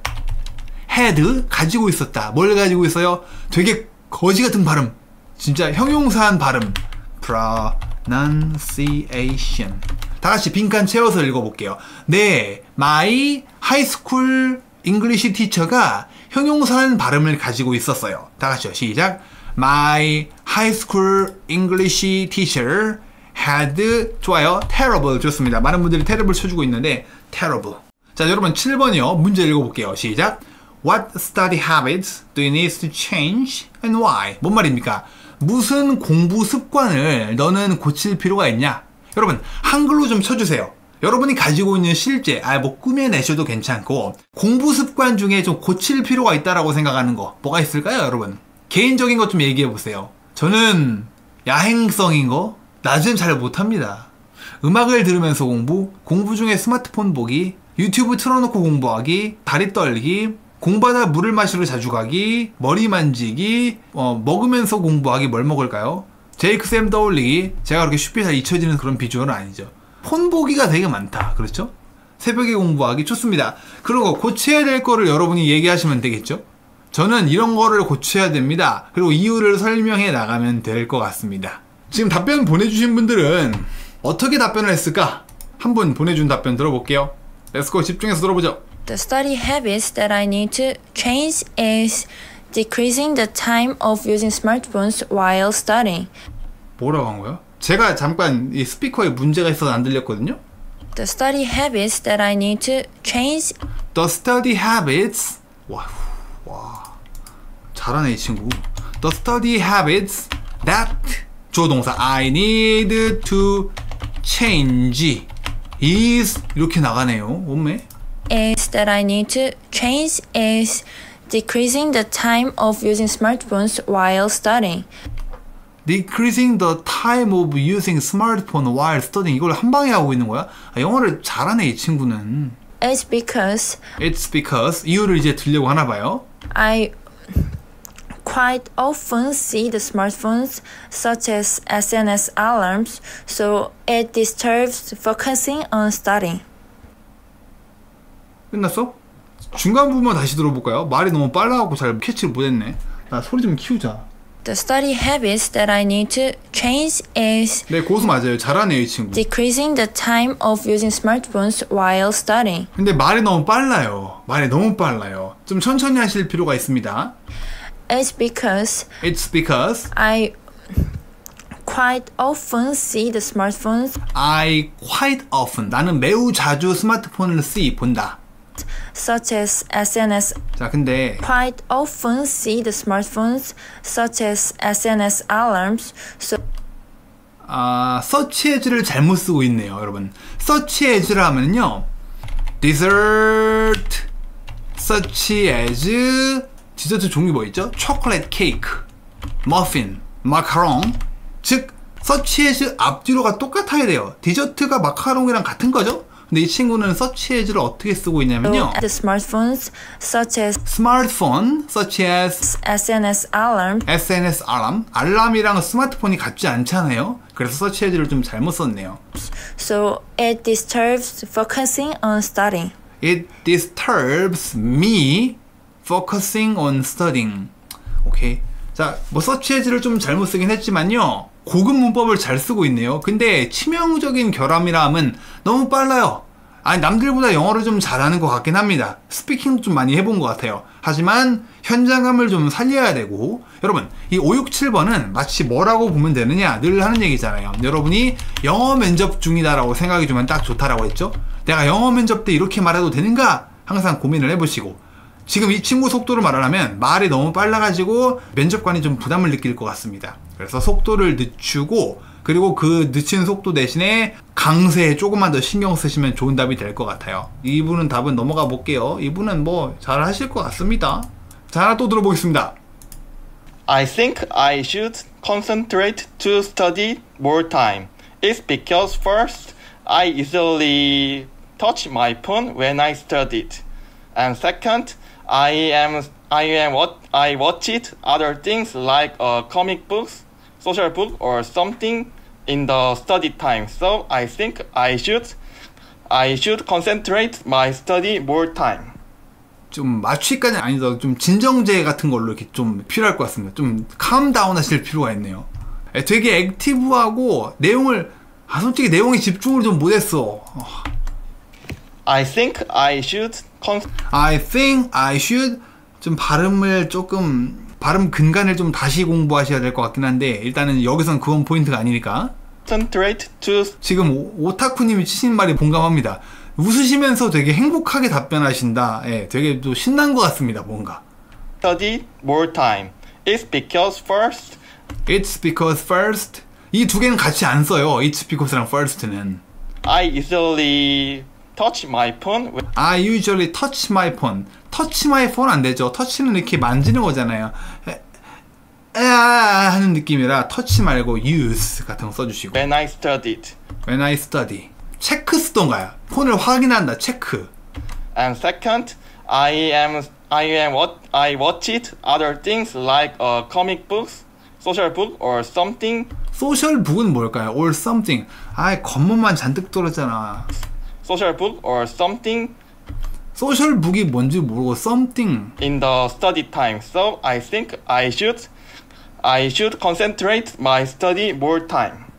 had 가지고 있었다. 뭘 가지고 있어요? 되게 거지 같은 발음. 진짜 형용사한 발음. pronunciation. 다 같이 빈칸 채워서 읽어볼게요. 네, my high school English teacher가 형용사한 발음을 가지고 있었어요. 다 같이요. 시작. My high school English teacher had 좋아요. terrible 좋습니다. 많은 분들이 terrible 쳐주고 있는데 terrible. 자, 여러분 7번이요. 문제 읽어볼게요. 시작. What study habits do you need to change and why? 뭔 말입니까? 무슨 공부 습관을 너는 고칠 필요가 있냐? 여러분 한글로 좀 쳐주세요. 여러분이 가지고 있는 실제 뭐 꾸며내셔도 괜찮고 공부 습관 중에 좀 고칠 필요가 있다라고 생각하는 거 뭐가 있을까요, 여러분? 개인적인 것 좀 얘기해 보세요. 저는 야행성인 거 낮은 잘 못합니다. 음악을 들으면서 공부 중에 스마트폰 보기, 유튜브 틀어놓고 공부하기, 다리 떨기, 공부하다 물을 마시러 자주 가기, 머리 만지기, 먹으면서 공부하기. 뭘 먹을까요? 제이크쌤 떠올리기. 제가 그렇게 쉽게 잘 잊혀지는 그런 비주얼은 아니죠. 폰 보기가 되게 많다. 그렇죠? 새벽에 공부하기. 좋습니다. 그런 거 고쳐야 될 거를 여러분이 얘기하시면 되겠죠? 저는 이런 거를 고쳐야 됩니다. 그리고 이유를 설명해 나가면 될 것 같습니다. 지금 답변 보내주신 분들은 어떻게 답변을 했을까? 한 분 보내준 답변 들어볼게요. 렛츠고. 집중해서 들어보죠. The study habits that I need to change is decreasing the time of using smartphones while studying. 뭐라고 한 거야? 제가 잠깐 이 스피커에 문제가 있어서 안 들렸거든요? The study habits that I need to change. The study habits. 와, 잘하네 이 친구. The study habits that 조동사 I need to change is 이렇게 나가네요. 몸매. Is that I need to change is decreasing the time of using smartphones while studying. Decreasing the time of using smartphone while studying. 이걸 한 방에 하고 있는 거야? 영어를 잘하네 이 친구는. It's because 이유를 이제 들려고 하나 봐요. I quite often see the smartphones such as SNS alarms, so it disturbs focusing on studying. 끝났어? 중간 부분만 다시 들어볼까요? 말이 너무 빨라갖고 잘 캐치를 못했네. 나 소리 좀 키우자. The study habits that I need to change is 네, 고수 맞아요. 잘하네요 이 친구. decreasing the time of using smartphones while studying. 근데 말이 너무 빨라요. 좀 천천히 하실 필요가 있습니다. It's because I quite often see the smartphones. 나는 매우 자주 스마트폰을 본다. Such as SNS. 자, 근데 quite often see the smartphones such as SNS alarms. So search as를 잘못 쓰고 있네요, 여러분. search as를 하면요, dessert, search as 디저트 종류 뭐 있죠? 초콜릿 케이크, 머핀, 마카롱. 즉 search as 앞뒤로가 똑같아야 돼요. 디저트가 마카롱이랑 같은 거죠? 근데 이 친구는 search as를 어떻게 쓰고 있냐면요, the smartphones such as SNS alarm. 알람이랑 스마트폰이 같지 않잖아요. 그래서 search as를 좀 잘못 썼네요. So it disturbs focusing on studying. It disturbs me focusing on studying. 오케이. 자, 뭐 search as를 좀 잘못 쓰긴 했지만요, 고급 문법을 잘 쓰고 있네요. 근데 치명적인 결함이라 너무 빨라요. 남들보다 영어를 좀 잘하는 것 같긴 합니다. 스피킹도 좀 많이 해본 것 같아요. 하지만 현장감을 좀 살려야 되고, 여러분 이 5, 6, 7번은 마치 뭐라고 보면 되느냐 늘 하는 얘기잖아요. 여러분이 영어 면접 중이다라고 생각이 들면 딱 좋다라고 했죠. 내가 영어 면접 때 이렇게 말해도 되는가? 항상 고민을 해보시고, 지금 이 친구 속도를 말하려면 말이 너무 빨라가지고 면접관이 좀 부담을 느낄 것 같습니다. 그래서 속도를 늦추고, 그리고 그 늦춘 속도 대신에 강세에 조금만 더 신경 쓰시면 좋은 답이 될 것 같아요. 이분은 답은 넘어가 볼게요. 이분은 뭐 잘 하실 것 같습니다. 자, 하나 또 들어보겠습니다. I think I should concentrate to study more time. It's because first, I easily touch my phone when I studied. And second, I watched other things like comic books, social book or something in the study time. So I think I should concentrate my study more time. 좀 맞추기까지는 아니더라도 좀 진정제 같은 걸로 이렇게 좀 필요할 것 같습니다. 좀 캄다운 하실 필요가 있네요. 되게 액티브하고 내용을 솔직히 내용에 집중을 좀 못했어. I think I should 좀 발음을 조금 발음 근간을 좀 다시 공부하셔야 될 것 같긴 한데 일단은 여기선 그건 포인트가 아니니까. concentrate to 지금 오타쿠님이 치신 말이 공감합니다. 웃으시면서 되게 행복하게 답변하신다. 예, 되게 또 신난 것 같습니다. 뭔가. study more time. It's because first 이 두 개는 같이 안 써요. It's because랑 first는. I usually touch my phone. I usually touch my phone. touch my phone 안 되죠. touch는 이렇게 만지는 거잖아요. 하는 느낌이라 touch 말고 use 같은 거 써주시고. When I study. 체크 쓰던가요? 폰을 확인한다. 체크. And second, I watched other things like comic books, social book or something. social book은 뭘까요? or something. 겉멋만 잔뜩 떨었잖아. social book or something. social book이 뭔지 모르고 something. in the study time. So I think I should concentrate my study more time.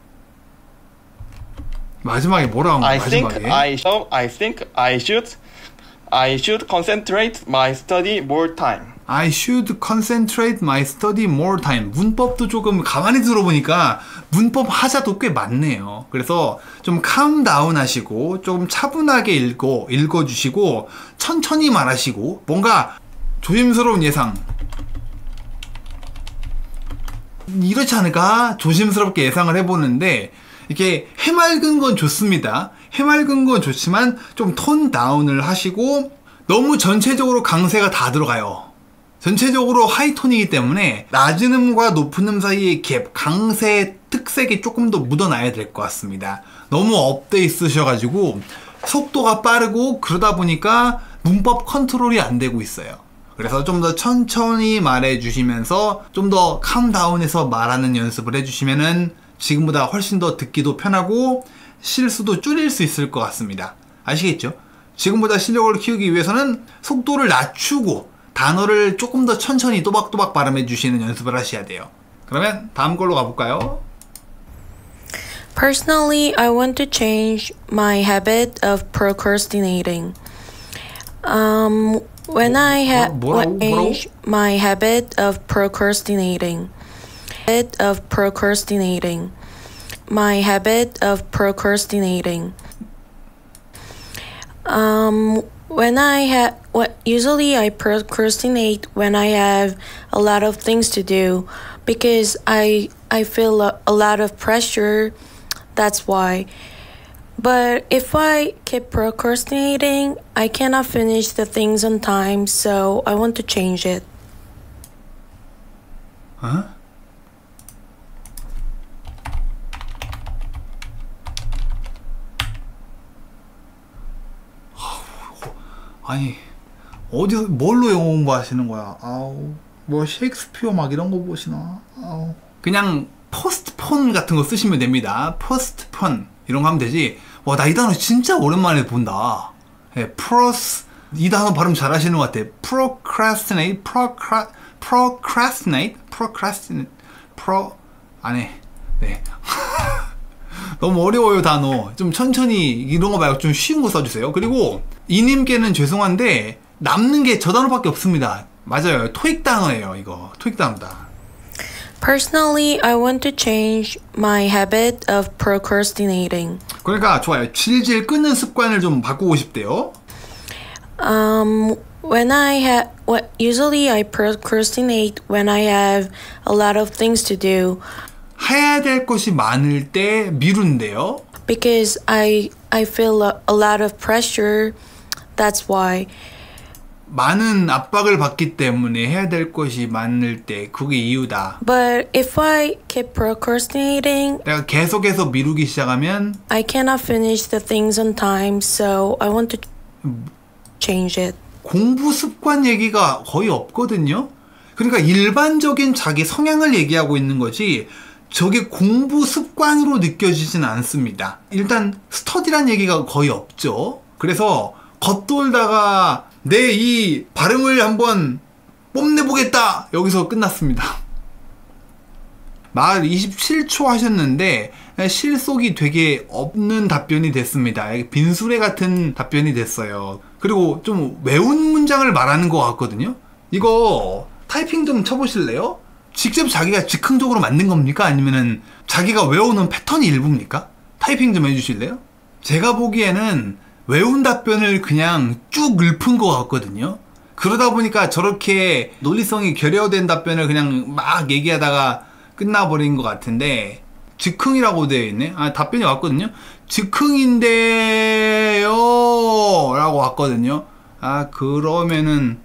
마지막에 뭐라고 한 거야? 마지막에. I think I should concentrate my study more time. I should concentrate my study more time. 문법도 조금 가만히 들어보니까 문법 하자도 꽤 많네요. 그래서 좀 calm down 하시고 좀 차분하게 읽어주시고 천천히 말하시고 뭔가 조심스러운 예상. 이렇지 않을까? 조심스럽게 예상을 해보는데 이렇게 해맑은 건 좋습니다. 해맑은 건 좋지만 좀 톤 다운을 하시고 너무 전체적으로 강세가 다 들어가요. 전체적으로 하이톤이기 때문에 낮은 음과 높은 음 사이의 갭, 강세의 특색이 조금 더 묻어나야 될 것 같습니다. 너무 업돼 있으셔가지고 속도가 빠르고 그러다 보니까 문법 컨트롤이 안 되고 있어요. 그래서 좀 더 천천히 말해 주시면서 좀 더 캄다운해서 말하는 연습을 해주시면은 지금보다 훨씬 더 듣기도 편하고 실수도 줄일 수 있을 것 같습니다. 아시겠죠? 지금보다 실력을 키우기 위해서는 속도를 낮추고 단어를 조금 더 천천히 또박또박 발음해 주시는 연습을 하셔야 돼요. 그러면 다음 걸로 가볼까요? Personally, I want to change my habit of procrastinating. When I change my habit of procrastinating. My habit of procrastinating. Usually I procrastinate when I have a lot of things to do because I feel a lot of pressure. That's why. But if I keep procrastinating, I cannot finish the things on time, so I want to change it. Huh? 아니 어디서 뭘로 영어 공부하시는 거야? 뭐 셰익스피어 막 이런 거 보시나? 그냥 포스트폰 같은 거 쓰시면 됩니다. 포스트폰 이런 거 하면 되지. 와, 나 이 단어 진짜 오랜만에 본다. 네, 이 단어 발음 잘 하시는 것 같아. 안 해. 네. 너무 어려워요, 단어. 좀 천천히 이런 거 말고 좀 쉬운 거 써주세요. 그리고 이님께는 죄송한데 남는 게 저 단어밖에 없습니다. 맞아요. 토익 단어예요, 이거. 토익 단어다. Personally, I want to change my habit of procrastinating. 그러니까 좋아요. 질질 끄는 습관을 좀 바꾸고 싶대요. Usually I procrastinate when I have a lot of things to do. 해야 될 것이 많을 때 미룬대요. Because I feel a lot of pressure. That's why. 많은 압박을 받기 때문에 해야 될 것이 많을 때 그게 이유다. But if I keep procrastinating, 내가 계속해서 미루기 시작하면 I cannot finish the things on time, so I want to change it. 공부 습관 얘기가 거의 없거든요. 그러니까 일반적인 자기 성향을 얘기하고 있는 거지 저게 공부 습관으로 느껴지진 않습니다. 일단 스터디란 얘기가 거의 없죠. 그래서 겉돌다가 내 이 발음을 한번 뽐내보겠다 여기서 끝났습니다. 말 27초 하셨는데 실속이 되게 없는 답변이 됐습니다. 빈수레 같은 답변이 됐어요. 그리고 좀 외운 문장을 말하는 것 같거든요. 이거 타이핑 좀 쳐보실래요? 직접 자기가 즉흥적으로 만든 겁니까? 아니면은 자기가 외우는 패턴이 일부입니까? 타이핑 좀 해주실래요? 제가 보기에는 외운 답변을 그냥 쭉 읊은 것 같거든요. 그러다 보니까 저렇게 논리성이 결여된 답변을 그냥 막 얘기하다가 끝나버린 것 같은데 즉흥이라고 되어 있네. 답변이 왔거든요. 즉흥인데요 라고 왔거든요. 그러면은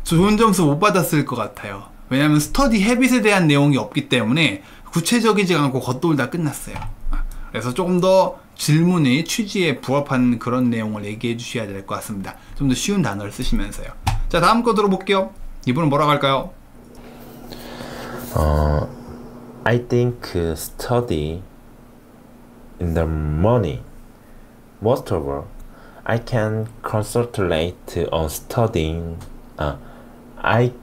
좋은 점수 못 받았을 것 같아요. 왜냐면 스터디 헤빗에 대한 내용이 없기 때문에 구체적이지 않고 겉돌다 끝났어요. 그래서 조금 더 질문의 취지에 부합한 그런 내용을 얘기해 주셔야 될 것 같습니다. 좀 더 쉬운 단어를 쓰시면서요. 자, 다음 거 들어볼게요. 이분은 뭐라고 할까요? I think study in the morning. Most of all, I can concentrate on studying. I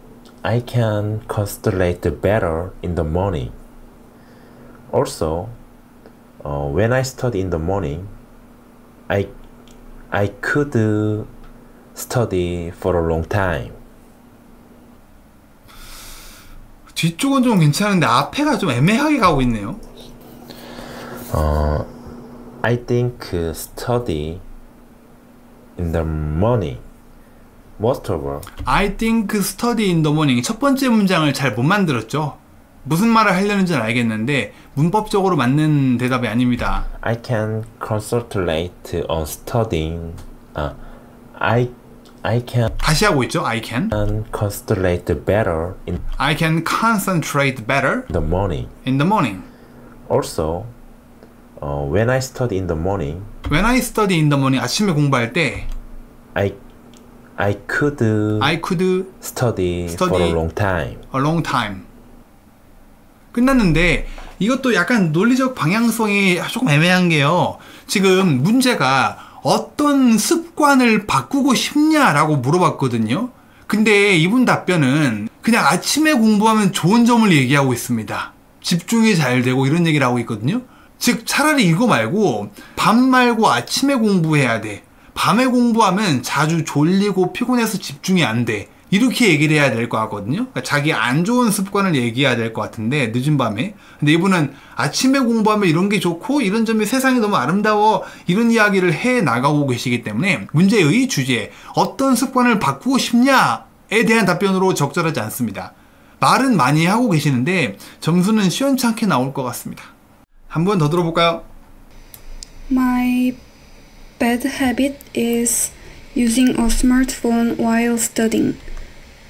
can concentrate better in the morning. Also, when I study in the morning, I could study for a long time. 뒤쪽은 좀 괜찮은데 앞에가 좀 애매하게 가고 있네요. I think study in the morning. Most of all. I think study in the morning. 첫 번째 문장을 잘 못 만들었죠. 무슨 말을 하려는지는 알겠는데 문법적으로 맞는 대답이 아닙니다. I can concentrate on studying. I can 다시 하고 있죠. I can concentrate better in I can concentrate better the morning. in the morning. Also, when I study in the morning, When I study in the morning. 아침에 공부할 때 I could study for a long time. A long time. 끝났는데 이것도 약간 논리적 방향성이 조금 애매한 게요. 지금 문제가 어떤 습관을 바꾸고 싶냐라고 물어봤거든요. 근데 이분 답변은 그냥 아침에 공부하면 좋은 점을 얘기하고 있습니다. 집중이 잘 되고 이런 얘기를 하고 있거든요. 즉 차라리 이거 말고 밤 말고 아침에 공부해야 돼. 밤에 공부하면 자주 졸리고 피곤해서 집중이 안 돼. 이렇게 얘기를 해야 될 것 같거든요. 그러니까 자기 안 좋은 습관을 얘기해야 될 것 같은데 늦은 밤에. 근데 이분은 아침에 공부하면 이런 게 좋고 이런 점이 세상이 너무 아름다워 이런 이야기를 해 나가고 계시기 때문에 문제의 주제 어떤 습관을 바꾸고 싶냐에 대한 답변으로 적절하지 않습니다. 말은 많이 하고 계시는데 점수는 시원찮게 나올 것 같습니다. 한 번 더 들어볼까요? My bad habit is using a smartphone while studying.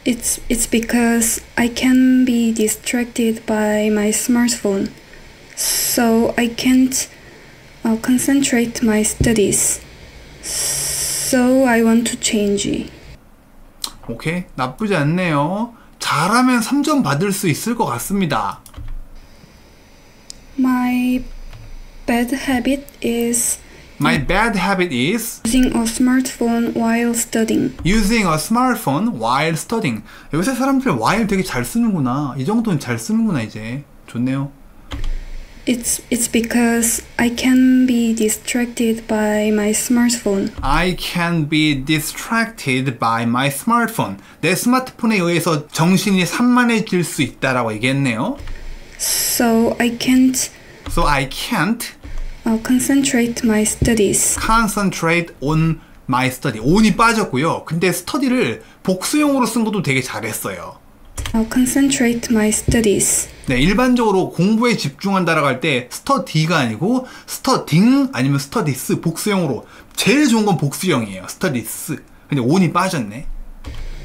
It's because I can be distracted by my smartphone, so I can't concentrate my studies. So I want to change. 오케이, 나쁘지 않네요. 잘하면 3점 받을 수 있을 것 같습니다. My bad habit is using a smartphone while studying. Using a smartphone while studying. 요새 사람들 while 되게 잘 쓰는구나. 이 정도는 잘 쓰는구나 이제. 좋네요. It's because I can be distracted by my smartphone. I can be distracted by my smartphone. 내 스마트폰에 의해서 정신이 산만해질 수 있다라고 얘기했네요. So I can't concentrate my studies. concentrate on my study. on이 빠졌고요. 근데 study를 복수형으로 쓴 것도 되게 잘했어요. Concentrate my studies. 네, 일반적으로 공부에 집중한다라고 할 때 study가 아니고 studying 아니면 studies 복수형으로 제일 좋은 건 복수형이에요. studies. 근데 on이 빠졌네.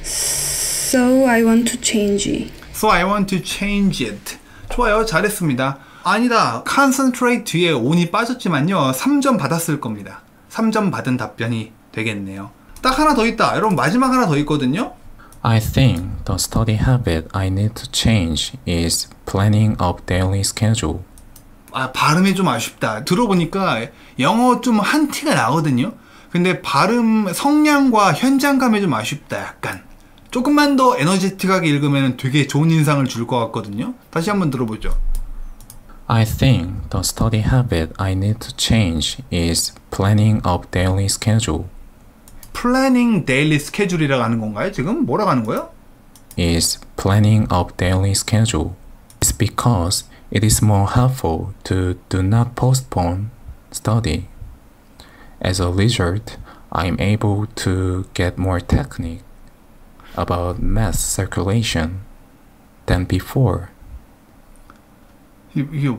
So I want to change. So I want to change it. 좋아요. 잘했습니다. 아니다. concentrate 뒤에 on이 빠졌지만요. 3점 받았을 겁니다. 3점 받은 답변이 되겠네요. 딱 하나 더 있다. 여러분 마지막 하나 더 있거든요. I think the study habit I need to change is planning a daily schedule. 아, 발음이 좀 아쉽다. 들어보니까 영어 좀 한 티가 나거든요. 근데 발음 성량과 현장감이 좀 아쉽다. 약간 조금만 더 에너제틱하게 읽으면 되게 좋은 인상을 줄 것 같거든요. 다시 한번 들어보죠. I think the study habit I need to change is planning a daily schedule. planning daily schedule이라고 하는 건가요? 지금 뭐라고 하는 거예요? is planning a daily schedule. It's because it is more helpful to do not postpone study. As a result, I am able to get more technique about mass circulation than before. 이게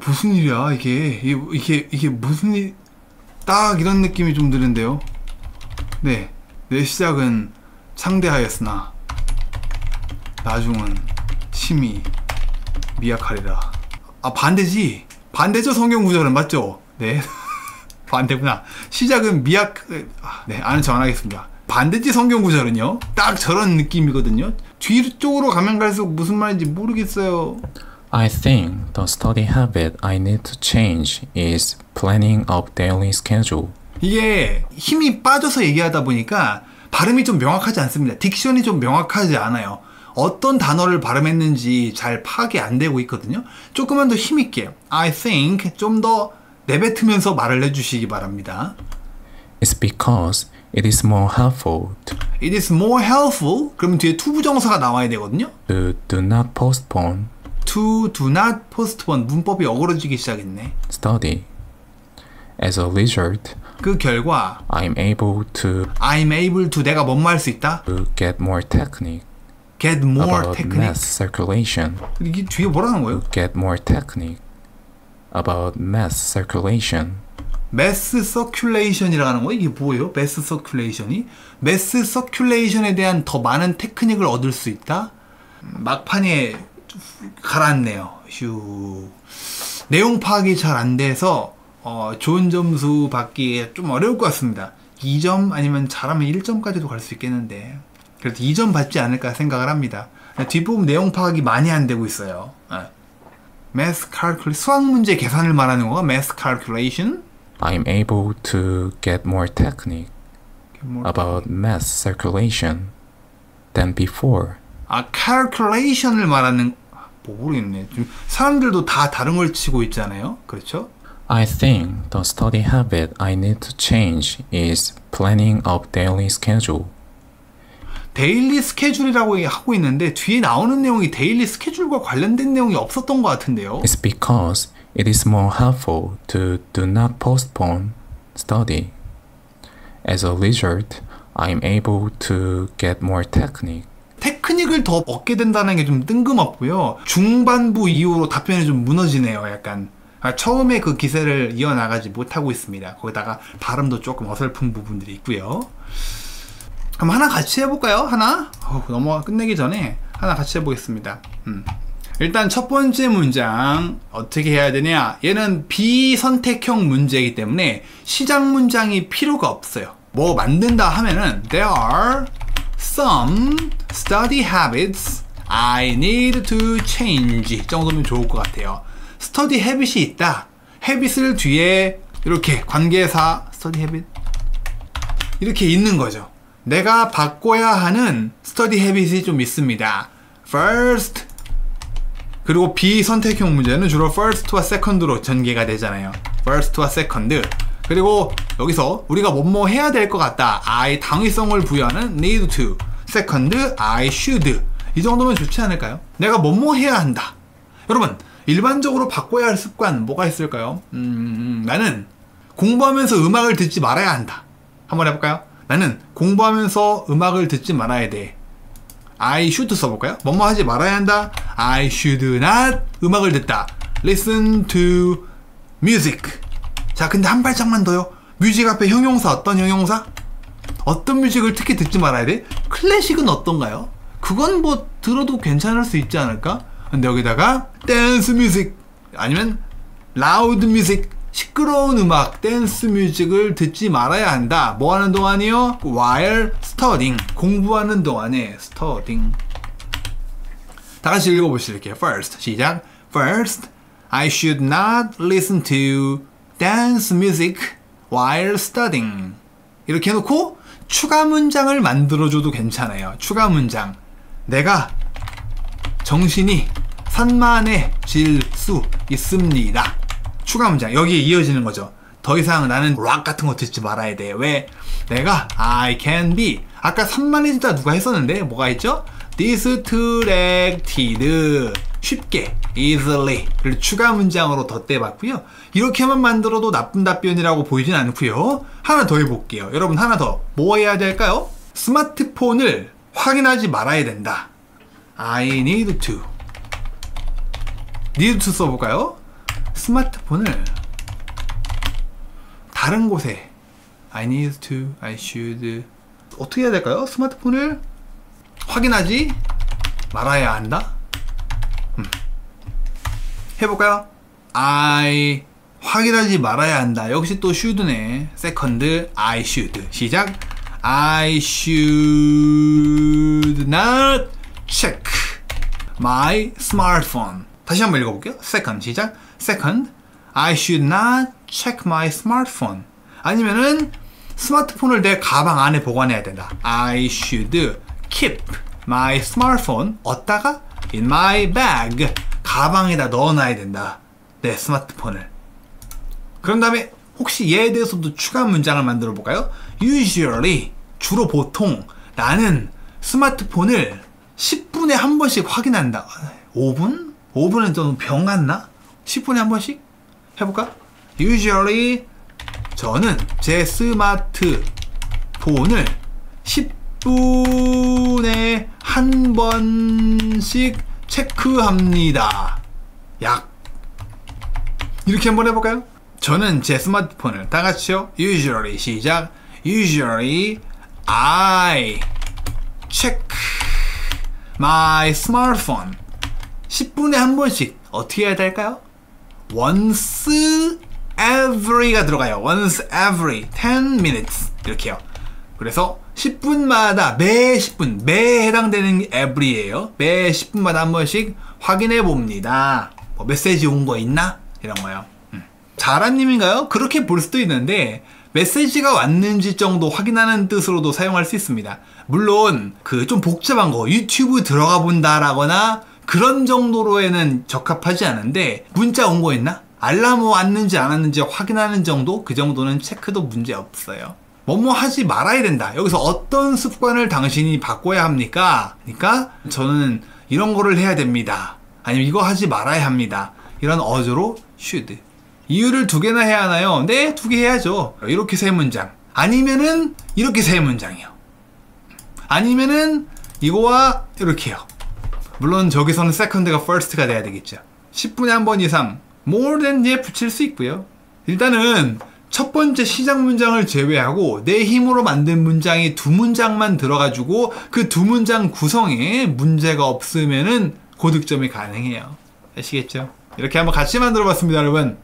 무슨 일이야? 이게 무슨 일? 딱 이런 느낌이 좀 드는데요. 네, 내 시작은 창대하였으나 나중은 심히 미약하리라. 아, 반대지? 반대죠, 성경 구절은. 맞죠? 네. 반대구나. 시작은 네, 아는 척 안 하겠습니다. 반대지, 성경 구절은요. 딱 저런 느낌이거든요. 뒤쪽으로 가면 갈수록 무슨 말인지 모르겠어요. I think the study habit I need to change is planning a daily schedule. 이게 힘이 빠져서 얘기하다 보니까 발음이 좀 명확하지 않습니다. 딕션이 좀 명확하지 않아요. 어떤 단어를 발음했는지 잘 파악이 안 되고 있거든요. 조금만 더 힘있게 I think 좀 더 내뱉으면서 말을 해주시기 바랍니다. It's because it is more helpful to It is more helpful. 그럼 뒤에 to 부정사가 나와야 되거든요. do not postpone to do not postpone. 문법이 어그러지기 시작했네. study. As a result, 그 결과 I'm able to 내가 뭔 말 할 수 있다? to get more technique about mass circulation. 이게 뒤에 뭐라는 거예요? Get more technique about mass circulation. mass circulation이라고 하는 거예요? 이게 뭐예요? mass circulation이? mass circulation에 대한 더 많은 테크닉을 얻을 수 있다? 막판에 가라앉네요. 휴. 내용 파악이 잘 안 돼서 좋은 점수 받기 좀 어려울 것 같습니다. 2점 아니면 잘하면 1점까지도 갈 수 있겠는데 그래도 2점 받지 않을까 생각을 합니다. 뒷부분 내용 파악이 많이 안 되고 있어요. math calculation, 수학 문제 계산을 말하는 거가 math calculation. I'm able to get more technique about mass circulation than before. 아, calculation을 말하는 모르겠네. 지금 사람들도 다 다른 걸 치고 있잖아요. 그렇죠? I think the study habit I need to change is planning a daily schedule. 데일리 스케줄이라고 하고 있는데 뒤에 나오는 내용이 데일리 스케줄과 관련된 내용이 없었던 것 같은데요. It's because it is more helpful to do not postpone study. As a result, I am able to get more technique. 테크닉을 더 얻게 된다는 게 좀 뜬금없고요. 중반부 이후로 답변이 좀 무너지네요. 약간 처음에 그 기세를 이어나가지 못하고 있습니다. 거기다가 발음도 조금 어설픈 부분들이 있고요. 그럼 하나 같이 해볼까요? 하나? 끝내기 전에 하나 같이 해보겠습니다. 일단 첫 번째 문장 어떻게 해야 되냐? 얘는 비선택형 문제이기 때문에 시작 문장이 필요가 없어요. 뭐 만든다 하면은 There are some study habits I need to change 정도면 좋을 것 같아요. study habit이 있다. habit을 뒤에 이렇게 관계사 study habit 이렇게 있는 거죠. 내가 바꿔야 하는 study habit이 좀 있습니다. first 그리고 비선택형 문제는 주로 first와 second로 전개가 되잖아요. first와 second 그리고 여기서 우리가 뭐뭐 해야 될 것 같다. I 당위성을 부여하는 need to second I should 이 정도면 좋지 않을까요? 내가 뭐뭐 해야 한다. 여러분, 일반적으로 바꿔야 할 습관 뭐가 있을까요? 나는 공부하면서 음악을 듣지 말아야 한다. 한번 해볼까요? 나는 공부하면서 음악을 듣지 말아야 돼. I should 써볼까요? 뭐뭐 하지 말아야 한다. I should not 음악을 듣다. Listen to music. 자, 근데 한 발짝만 더요. 뮤직 앞에 형용사, 어떤 형용사? 어떤 뮤직을 특히 듣지 말아야 돼? 클래식은 어떤가요? 그건 뭐 들어도 괜찮을 수 있지 않을까? 근데 여기다가 댄스 뮤직 아니면 라우드 뮤직, 시끄러운 음악, 댄스 뮤직을 듣지 말아야 한다. 뭐 하는 동안이요? While studying. 공부하는 동안에 studying. 다 같이 읽어보실게요. First, 시작. First, I should not listen to dance music while studying. 이렇게 해놓고 추가 문장을 만들어줘도 괜찮아요. 추가 문장. 내가 정신이 산만해질 수 있습니다. 추가 문장. 여기에 이어지는 거죠. 더 이상 나는 락 같은 거 듣지 말아야 돼. 왜? 내가 I can be. 아까 산만해지다 누가 했었는데 뭐가 있죠? distracted. 쉽게 easily. 그리고 추가 문장으로 덧대봤고요. 이렇게만 만들어도 나쁜 답변이라고 보이진 않고요. 하나 더 해볼게요. 여러분, 하나 더. 뭐 해야 될까요? 스마트폰을 확인하지 말아야 된다. I need to. need to 써볼까요? 스마트폰을 다른 곳에 I need to, I should 어떻게 해야 될까요? 스마트폰을 확인하지 말아야 한다. 해볼까요? I 확인하지 말아야 한다. 역시 또 should네. second, I should. 시작. I should not check my smartphone. 다시 한번 읽어볼게요. second, 시작. second, I should not check my smartphone. 아니면은 스마트폰을 내 가방 안에 보관해야 된다. I should keep my smartphone 어디다가? in my bag. 가방에다 넣어놔야 된다. 내 스마트폰을. 그런 다음에 혹시 얘에 대해서도 추가 문장을 만들어 볼까요? Usually, 주로 보통 나는 스마트폰을 10분에 한 번씩 확인한다. 5분? 5분은 좀 병 같나? 10분에 한 번씩? 해볼까? Usually, 저는 제 스마트폰을 10분에 한 번씩 체크합니다. 약. 이렇게 한번 해볼까요? 저는 제 스마트폰을 다 같이요. Usually 시작. Usually I check my smartphone. 10분에 한 번씩 어떻게 해야 될까요? Once every가 들어가요. Once every 10 minutes 이렇게요. 그래서 10분마다 매 10분 매에 해당되는 every예요. 매 10분마다 한 번씩 확인해 봅니다. 뭐 메시지 온 거 있나? 이런 거요. 자라님인가요? 그렇게 볼 수도 있는데 메시지가 왔는지 정도 확인하는 뜻으로도 사용할 수 있습니다. 물론 그 좀 복잡한 거 유튜브 들어가 본다라거나 그런 정도로에는 적합하지 않은데 문자 온 거 있나? 알람 왔는지 안 왔는지 확인하는 정도? 그 정도는 체크도 문제 없어요. 뭐뭐 하지 말아야 된다. 여기서 어떤 습관을 당신이 바꿔야 합니까? 그러니까 저는 이런 거를 해야 됩니다. 아니면 이거 하지 말아야 합니다. 이런 어조로 should. 이유를 2개나 해야 하나요? 네, 2개 해야죠. 이렇게 3문장. 아니면은 이렇게 3문장이요. 아니면은 이거와 이렇게요. 물론 저기서는 second가 first가 돼야 되겠죠. 10분에 한 번 이상 more than 예 붙일 수 있고요. 일단은 첫 번째 시작 문장을 제외하고 내 힘으로 만든 문장이 2문장만 들어가지고 그 2문장 구성에 문제가 없으면은 고득점이 가능해요. 아시겠죠? 이렇게 한번 같이 만들어 봤습니다, 여러분.